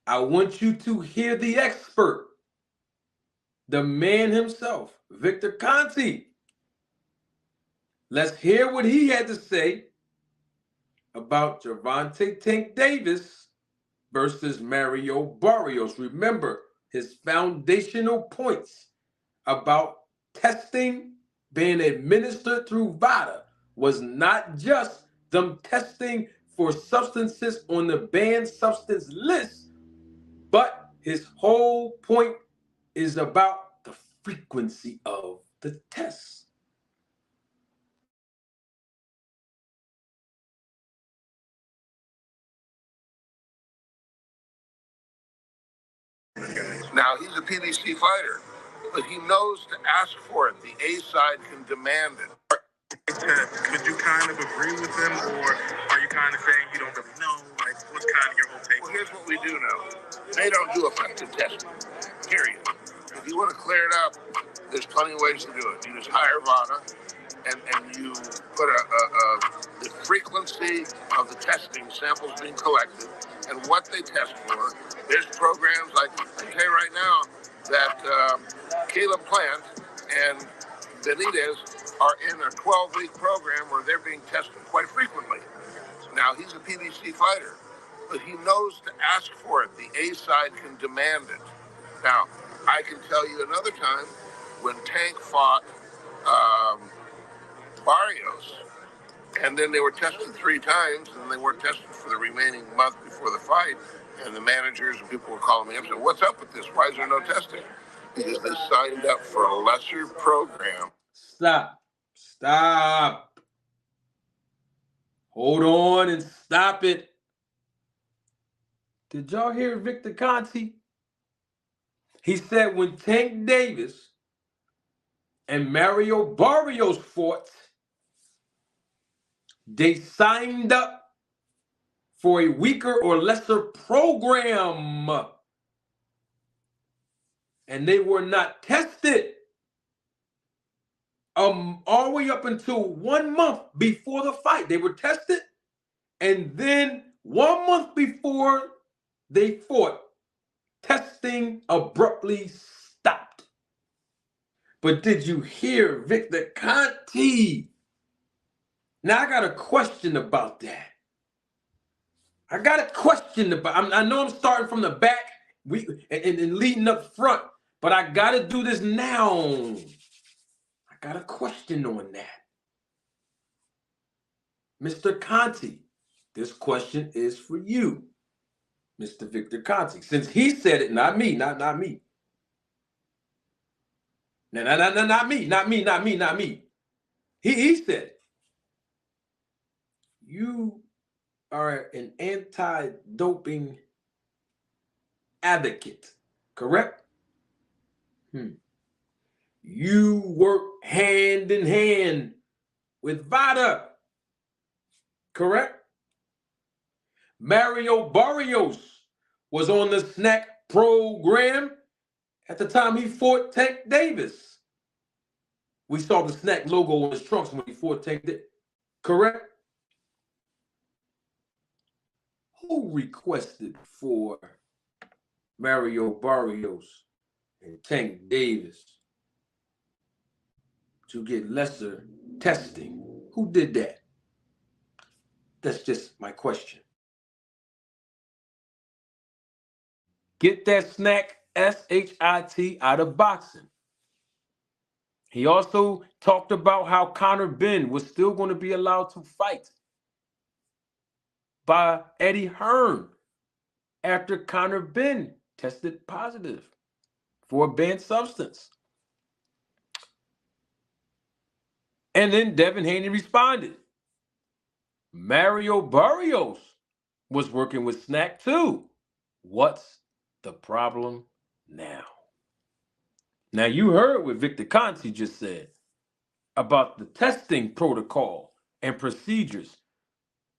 I want you to hear the expert, the man himself, Victor Conte. Let's hear what he had to say about Gervonta Tank Davis versus Mario Barrios. Remember his foundational points about testing being administered through VADA was not just them testing for substances on the banned substance list, but his whole point is about the frequency of the tests. Now, he's a PBC fighter, but he knows to ask for it. The A side can demand it. Could you kind of agree with them, or are you kind of saying you don't really know? Like, what's kind of your whole take? Well, here's what we do know. They don't do effective testing, period. If you want to clear it up, there's plenty of ways to do it. You just hire VADA, and you put the frequency of the testing, samples being collected, and what they test for. There's programs like I can tell you right now that Caleb Plant and Benitez are in a 12-week program where they're being tested quite frequently. Now, he's a PBC fighter, but he knows to ask for it. The A side can demand it. Now, I can tell you another time when Tank fought Barrios, and then they were tested 3 times, and they weren't tested for the remaining month before the fight, and the managers and people were calling me up and said, what's up with this? Why is there no testing? Because they signed up for a lesser program. Stop. Hold on and stop it. Did y'all hear Victor Conte? He said when Tank Davis and Mario Barrios fought, they signed up for a weaker or lesser program, and they were not tested all the way up until 1 month before the fight. They were tested, and then 1 month before they fought, testing abruptly stopped. But did you hear Victor Conte? Now I got a question about that. I got a question about. I know I'm starting from the back, and leading up front, but I got to do this now. I got a question on that, Mr. Conte. This question is for you, Mr. Victor Conte, since he said it, not me, not me. No, not me. He said it. You are an anti-doping advocate, correct? You work hand in hand with VADA, correct? Mario Barrios was on the snack program at the time he fought Tank Davis. We saw the snack logo on his trunks when he fought Tank Davis, correct? Who requested for Mario Barrios and Tank Davis to get lesser testing? Who did that? That's just my question. Get that snack SHIT out of boxing. He also talked about how Conor Benn was still going to be allowed to fight by Eddie Hearn after Conor Benn tested positive for a banned substance. And then Devin Haney responded. Mario Barrios was working with Snack too. What's the problem now? Now you heard what Victor Conte just said about the testing protocol and procedures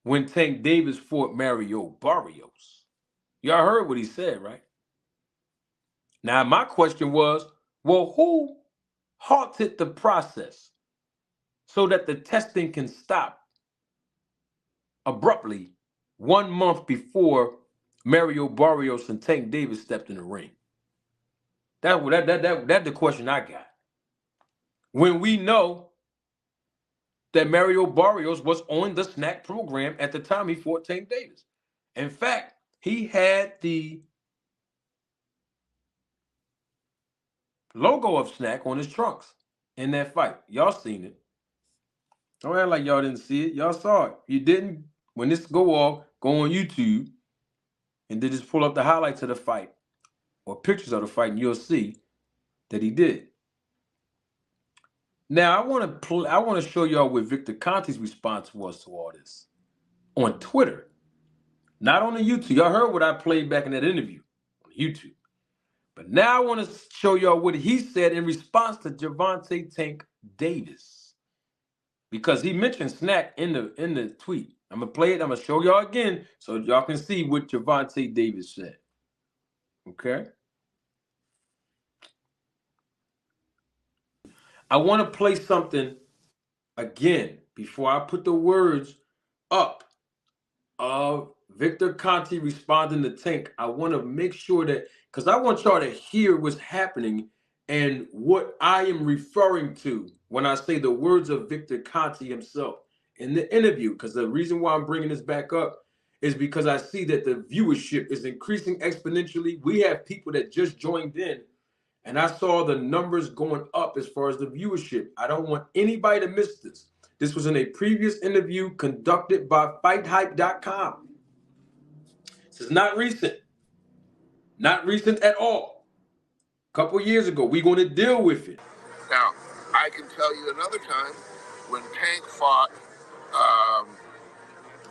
when Tank Davis fought Mario Barrios. Y'all heard what he said, right? Now my question was, well, who halted the process so that the testing can stop abruptly 1 month before Mario Barrios and Tank Davis stepped in the ring? That's the question I got. When we know that Mario Barrios was on the snack program at the time he fought Tank Davis. In fact, he had the logo of Snack on his trunks in that fight. Y'all seen it. Don't act like y'all didn't see it. Y'all saw it. You didn't, when this go off, go on YouTube and then just pull up the highlights of the fight or pictures of the fight, and you'll see that he did. Now I want to show y'all what Victor Conte's response was to all this on Twitter, not on the YouTube. Y'all heard what I played back in that interview on YouTube, but now I want to show y'all what he said in response to Gervonta Tank Davis, because he mentioned Snack in the tweet. I'm gonna play it. I'm gonna show y'all again so y'all can see what Gervonta Davis said. Okay. I want to play something again before I put the words up of Victor Conte responding to Tank. I want to make sure that, because I want y'all to hear what's happening and what I am referring to when I say the words of Victor Conte himself in the interview. Because the reason why I'm bringing this back up is because I see that the viewership is increasing exponentially. We have people that just joined in, and I saw the numbers going up as far as the viewership. I don't want anybody to miss this. This was in a previous interview conducted by FightHype.com. This is not recent. Not recent at all. A couple years ago. We're going to deal with it. Now, I can tell you another time when Tank fought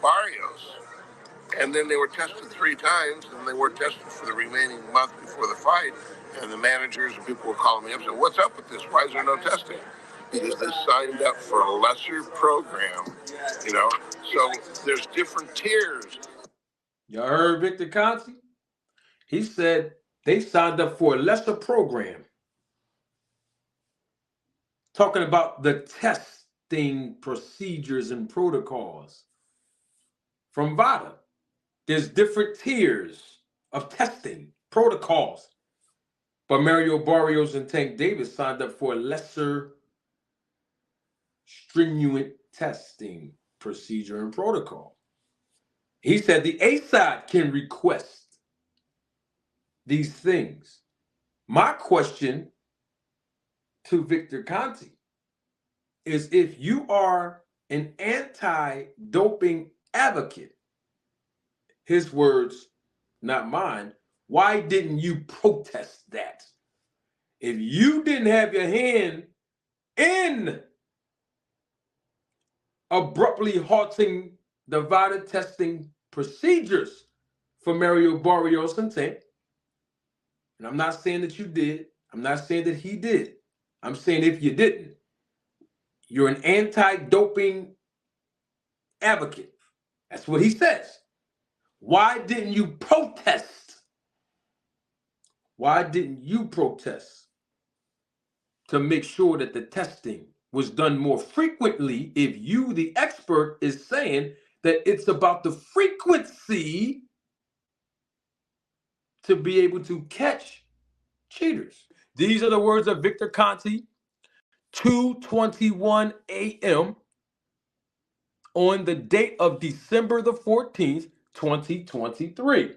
Barrios, and then they were tested 3 times, and they weren't tested for the remaining month before the fight. And the managers and people were calling me up and saying, "What's up with this? Why is there no testing?" Because they signed up for a lesser program, you know. So there's different tiers. Y'all heard Victor Conte? He said they signed up for a lesser program. Talking about the testing procedures and protocols from VADA. There's different tiers of testing protocols. But Mario Barrios and Tank Davis signed up for a lesser stringent testing procedure and protocol. He said the A side can request these things. My question to Victor Conte is, if you are an anti-doping advocate, his words, not mine, why didn't you protest that? If you didn't have your hand in abruptly halting the VADA testing procedures for Mario Barrios and Tank, and I'm not saying that you did, I'm not saying that he did, I'm saying if you didn't, you're an anti-doping advocate. That's what he says. Why didn't you protest? Why didn't you protest to make sure that the testing was done more frequently, if you, the expert, is saying that it's about the frequency to be able to catch cheaters? These are the words of Victor Conte, 2:21 a.m. on the date of December the 14th, 2023,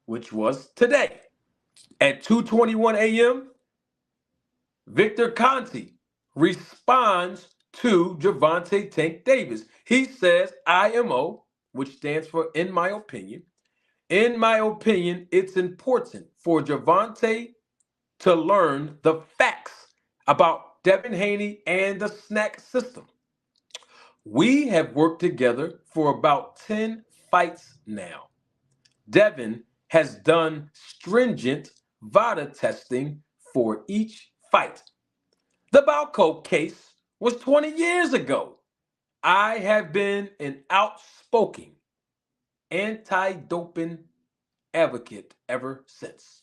which was today. At 2:21 a.m., Victor Conte responds to Gervonta Tank Davis. He says, IMO, which stands for in my opinion. In my opinion, it's important for Gervonta to learn the facts about Devin Haney and the snack system. We have worked together for about 10 fights now. Devin has done stringent VADA testing for each fight. The Balco case was 20 years ago. I have been an outspoken anti-doping advocate ever since.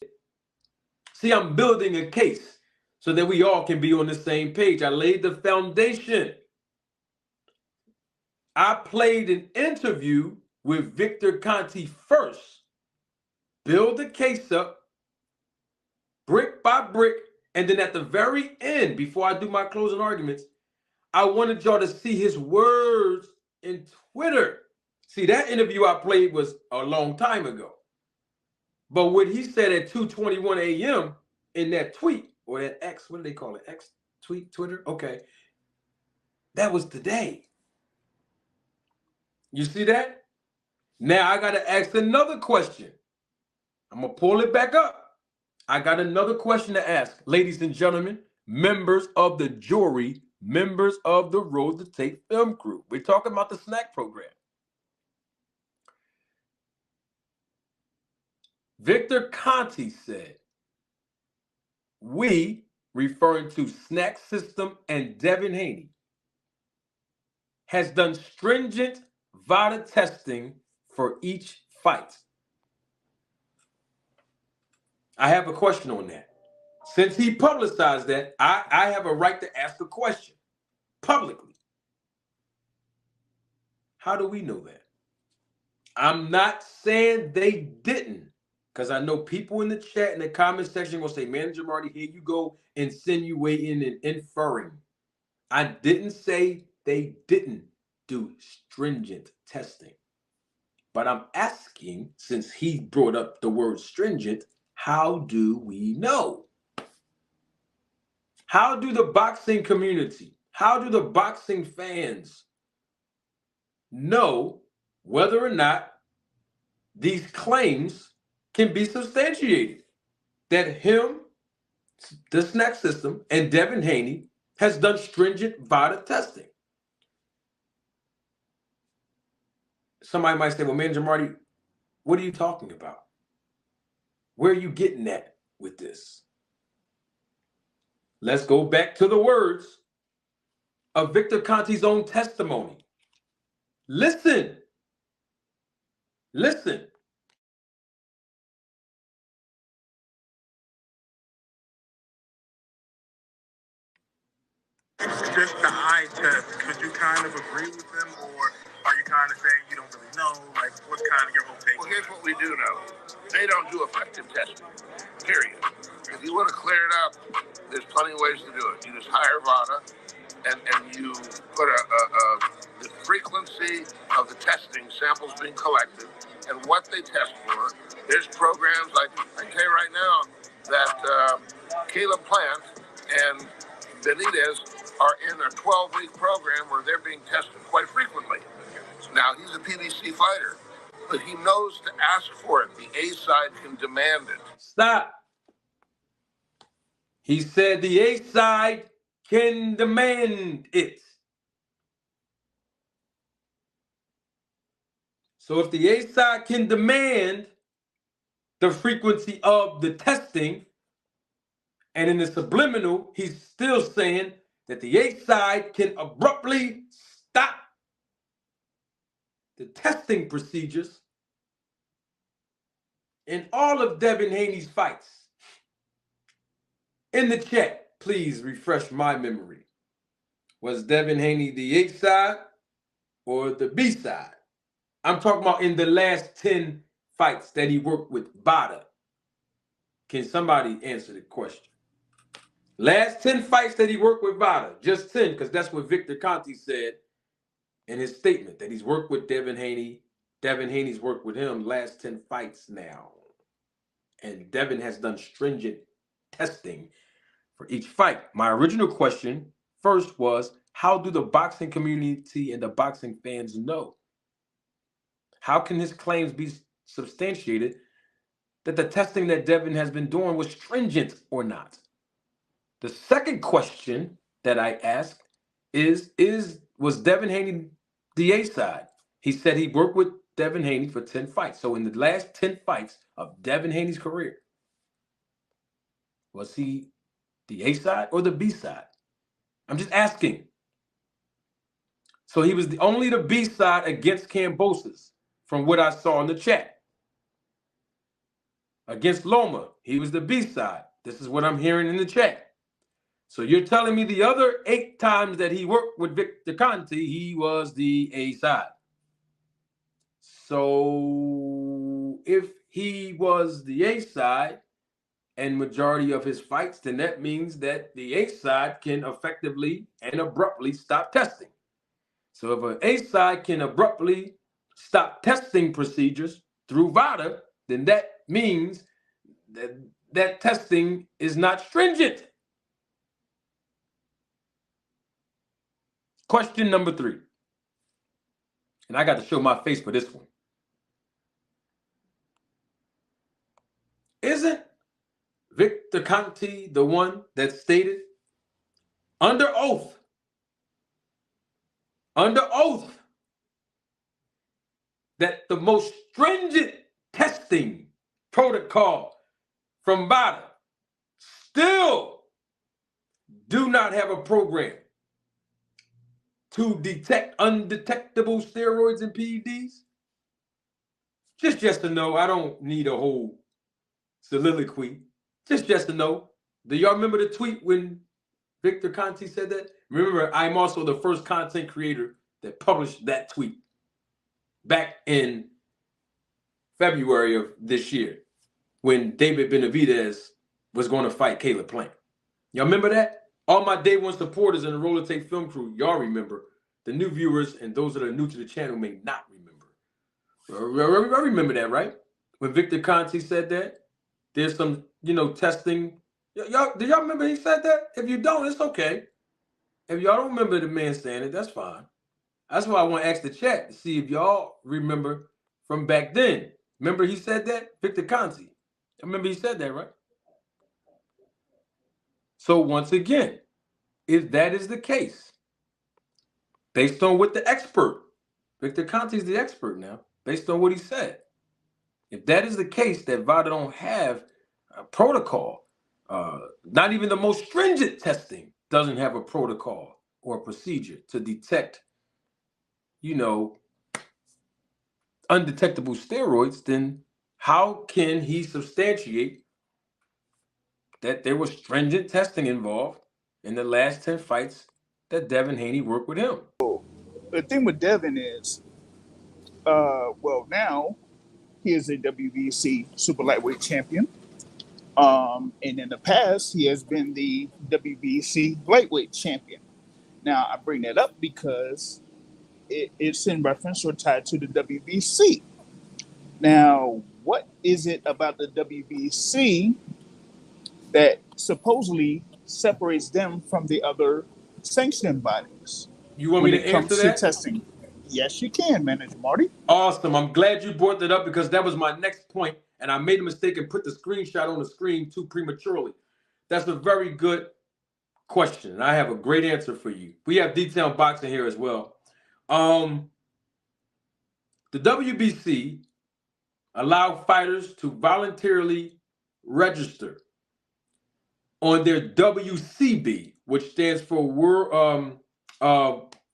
See, I'm building a case so that we all can be on the same page. I laid the foundation. I played an interview with Victor Conte first build the case up brick by brick, and then at the very end, before I do my closing arguments, I wanted y'all to see his words in Twitter. See, that interview I played was a long time ago. But what he said at 2:21 a.m. in that tweet, or that X, what do they call it? X tweet, Twitter? Okay. That was today. You see that? Now I got to ask another question. I'm going to pull it back up. I got another question to ask. Ladies and gentlemen, members of the jury, members of the Road to Tape film crew. We're talking about the snack program. Victor Conte said, we, referring to Snack System and Devin Haney, has done stringent VADA testing for each fight. I have a question on that. Since he publicized that, I have a right to ask a question publicly. How do we know that? I'm not saying they didn't, because I know people in the chat in the comment section will say, Manager Marty, here you go insinuating and inferring. I didn't say they didn't do stringent testing. But I'm asking, since he brought up the word stringent, how do we know? How do the boxing community, how do the boxing fans know whether or not these claims can be substantiated? That him, the Snack System, and Devin Haney has done stringent VADA testing. Somebody might say, well, Manager Marty, what are you talking about? Where are you getting at with this? Let's go back to the words of Victor Conte's own testimony. Listen. Listen. Just the eye test, could you kind of agree with them, or are you kind of saying you don't really know? Like, what's kind of your whole take? Well, here's what we do know. They don't do effective testing, period. If you want to clear it up, there's plenty of ways to do it. You just hire VADA, and you put the frequency of the testing, samples being collected, and what they test for. There's programs, like I can tell you right now, that Caleb Plant and Benitez are in a 12-week program where they're being tested quite frequently. Now, he's a PBC fighter, but he knows to ask for it. The A side can demand it. Stop. He said the A side can demand it. So if the A side can demand the frequency of the testing, and in the subliminal, he's still saying that the A side can abruptly stop the testing procedures in all of Devin Haney's fights. In the chat, please refresh my memory. Was Devin Haney the A side or the B side? I'm talking about in the last 10 fights that he worked with VADA. Can somebody answer the question? Last 10 fights that he worked with VADA, just 10, because that's what Victor Conte said in his statement, that he's worked with Devin Haney. Devin Haney's worked with him last 10 fights now. And Devin has done stringent testing for each fight. My original question first was, how do the boxing community and the boxing fans know? How can his claims be substantiated that the testing that Devin has been doing was stringent or not? The second question that I asked was Devin Haney the A side? He said he worked with Devin Haney for 10 fights. So in the last 10 fights of Devin Haney's career, was he the A side or the B side? I'm just asking. So he was only the B side against Kambosos, from what I saw in the chat. Against Loma, he was the B side. This is what I'm hearing in the chat. So you're telling me the other 8 times that he worked with Victor Conte, he was the A side. So if he was the A side and majority of his fights, then that means that the A side can effectively and abruptly stop testing. So if an A side can abruptly stop testing procedures through VADA, then that means that that testing is not stringent. Question number 3. And I got to show my face for this one. Isn't Victor Conte the one that stated under oath, that the most stringent testing protocol from VADA still do not have a program to detect undetectable steroids and PEDs? Just yes or no. I don't need a whole soliloquy. Just yes or no. Do y'all remember the tweet when Victor Conte said that? Remember, I'm also the first content creator that published that tweet back in February of this year when David Benavidez was going to fight Caleb Plant. Y'all remember that? All my day one supporters in the Roller Tape Film Crew, y'all remember. The new viewers and those that are new to the channel may not remember. I remember that, right? When Victor Conte said that, there's some, testing. Y'all, do y'all remember he said that? If you don't, it's okay. If y'all don't remember the man saying it, that's fine. That's why I want to ask the chat to see if y'all remember from back then. Remember he said that? Victor Conte. I remember he said that, right? So once again, if that is the case, based on what the expert, Victor Conte is the expert now, based on what he said. If that is the case, that VADA don't have a protocol, not even the most stringent testing doesn't have a protocol or a procedure to detect, undetectable steroids, then how can he substantiate that there was stringent testing involved in the last 10 fights that Devin Haney worked with him? The thing with Devin is, now he is a WBC super lightweight champion. And in the past, he has been the WBC lightweight champion. Now, I bring that up because it's in reference or tied to the WBC. Now, what is it about the WBC that supposedly separates them from the other sanctioning bodies? You want me to answer that? Testing. Yes, you can, Manager Marty. Awesome. I'm glad you brought that up because that was my next point, and I made a mistake and put the screenshot on the screen too prematurely. That's a very good question, and I have a great answer for you. We have detailed boxing here as well. The WBC allowed fighters to voluntarily register on their WCB, which stands for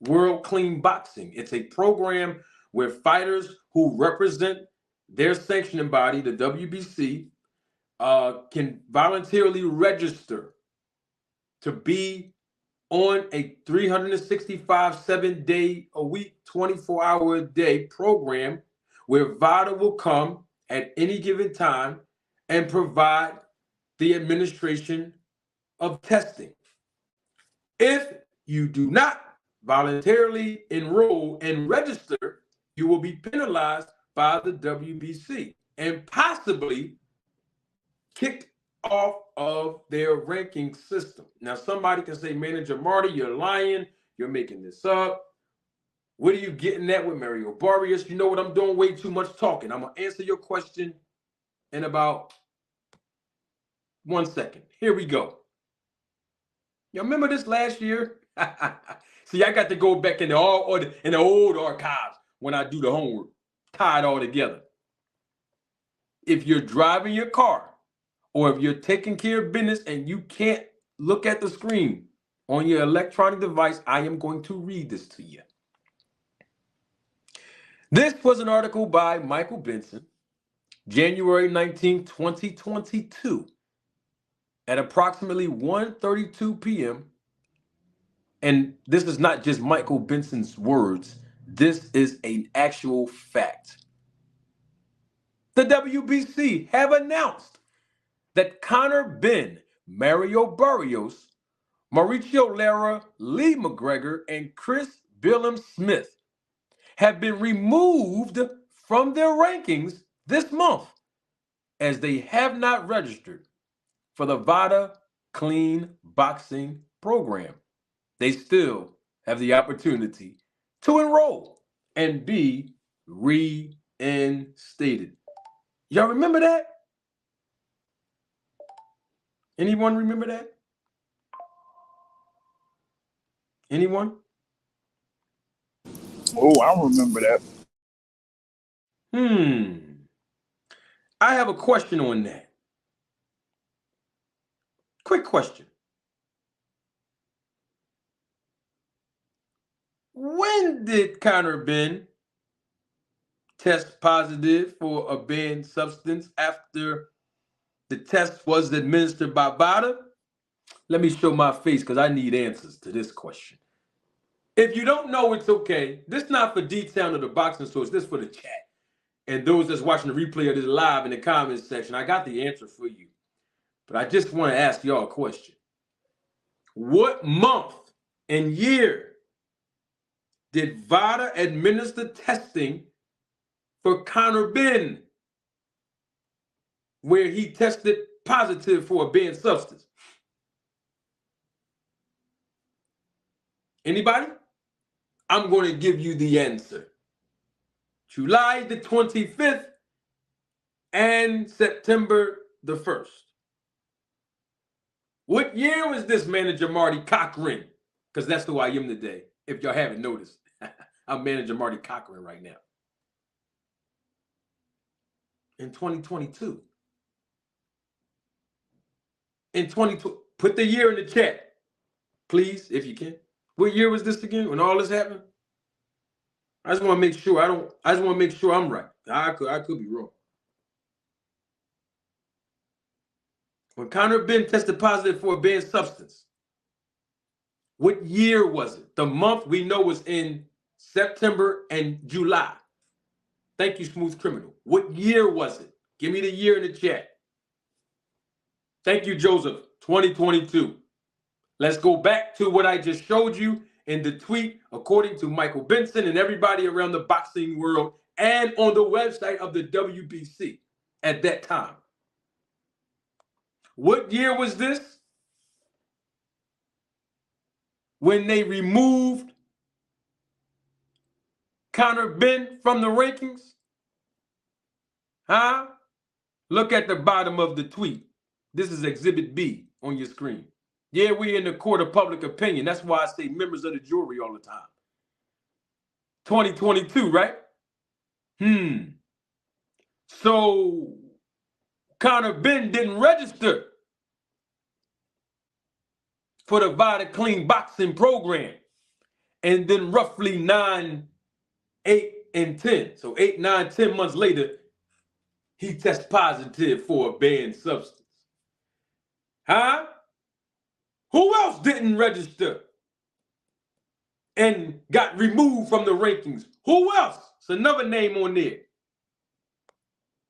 World Clean Boxing. It's a program where fighters who represent their sanctioning body, the WBC, can voluntarily register to be on a 365 7-day-a-week, 24-hour-a-day program where VADA will come at any given time and provide the administration of testing. If you do not voluntarily enroll and register, you will be penalized by the WBC and possibly kicked off of their ranking system. Now, somebody can say, Manager Marty, you're lying. You're making this up. What are you getting at with Mario Barrios? You know what? I'm doing way too much talking. I'm going to answer your question in about 1 second. Here we go. You remember this last year? See, I got to go back in the old archives when I do the homework, tie it all together. If you're driving your car or if you're taking care of business and you can't look at the screen on your electronic device, I am going to read this to you. This was an article by Michael Benson, January 19, 2022, at approximately 1:32 p.m. And this is not just Michael Benson's words. This is an actual fact. The WBC have announced that Conor Benn, Mario Barrios, Mauricio Lara, Lee McGregor, and Chris Billum Smith have been removed from their rankings this month as they have not registered for the VADA Clean Boxing Program. They still have the opportunity to enroll and be reinstated. Y'all remember that? Anyone remember that? Anyone? Oh, I remember that. I have a question on that. Quick question. When did Conor Benn test positive for a banned substance after the test was administered by VADA? Let me show my face because I need answers to this question. If you don't know, it's okay. This is not for detail of the boxing source. This is for the chat. And those that's watching the replay of this live in the comments section, I got the answer for you. But I just want to ask y'all a question. What month and year did VADA administer testing for Conor Benn where he tested positive for a banned substance? Anybody? I'm going to give you the answer. July the 25th and September the 1st. What year was this, Manager Marty Cochran? Because that's who I am today, if y'all haven't noticed. I'm Manager Marty Cochran right now. In 2022. In 2020, put the year in the chat, please, if you can. What year was this again when all this happened? I just want to make sure I just want to make sure I'm right. I could be wrong. When Conor Benn tested positive for a banned substance, what year was it? The month we know was in September and July. Thank you, Smooth Criminal. What year was it? Give me the year in the chat. Thank you, Joseph. 2022. Let's go back to what I just showed you in the tweet, according to Michael Benson and everybody around the boxing world and on the website of the WBC at that time. What year was this? When they removed Conor Benn from the rankings? Huh? Look at the bottom of the tweet. This is Exhibit B on your screen. Yeah, we're in the court of public opinion. That's why I say members of the jury all the time. 2022, right? So Conor Benn didn't register for the VADA Clean Boxing Program. And then roughly 9, 8, and 10. So 8, 9, 10 months later, he tests positive for a banned substance. Huh? Who else didn't register and got removed from the rankings? Who else? It's another name on there.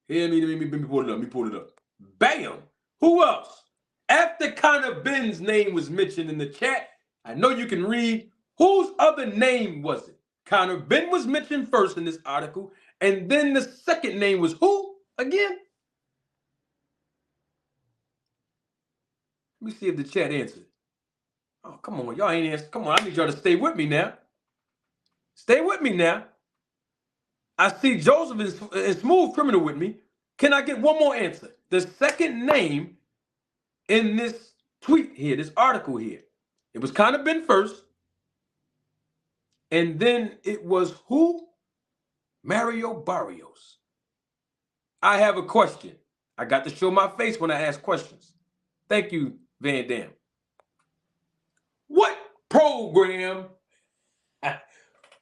Here, let me pull it up. Let me pull it up. Bam. Who else? After Conor Benn's name was mentioned in the chat, I know you can read. Whose other name was it? Conor Benn was mentioned first in this article, and then the second name was who again? Let me see if the chat answered. Oh, come on. Y'all ain't answered. Come on. I need y'all to stay with me now. Stay with me now. I see Joseph is Smooth Criminal with me. Can I get one more answer? The second name in this tweet here, this article here, it was Conor Benn first. And then it was who? Mario Barrios. I have a question. I got to show my face when I ask questions. Thank you, Van Dam. What program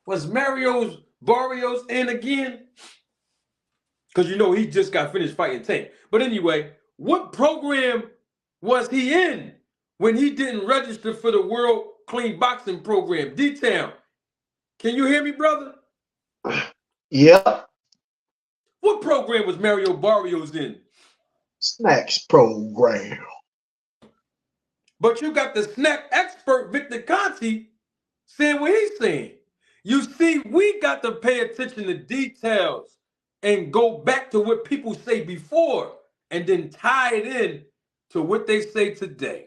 was Mario Barrios in again? Because you know he just got finished fighting Tank. But anyway, what program was he in when he didn't register for the World Clean Boxing Program? Detail. Can you hear me, brother? Yeah. What program was Mario Barrios in? Snacks program. But you got the snack expert, Victor Conte, saying what he's saying. You see, we got to pay attention to details and go back to what people say before and then tie it in to what they say today.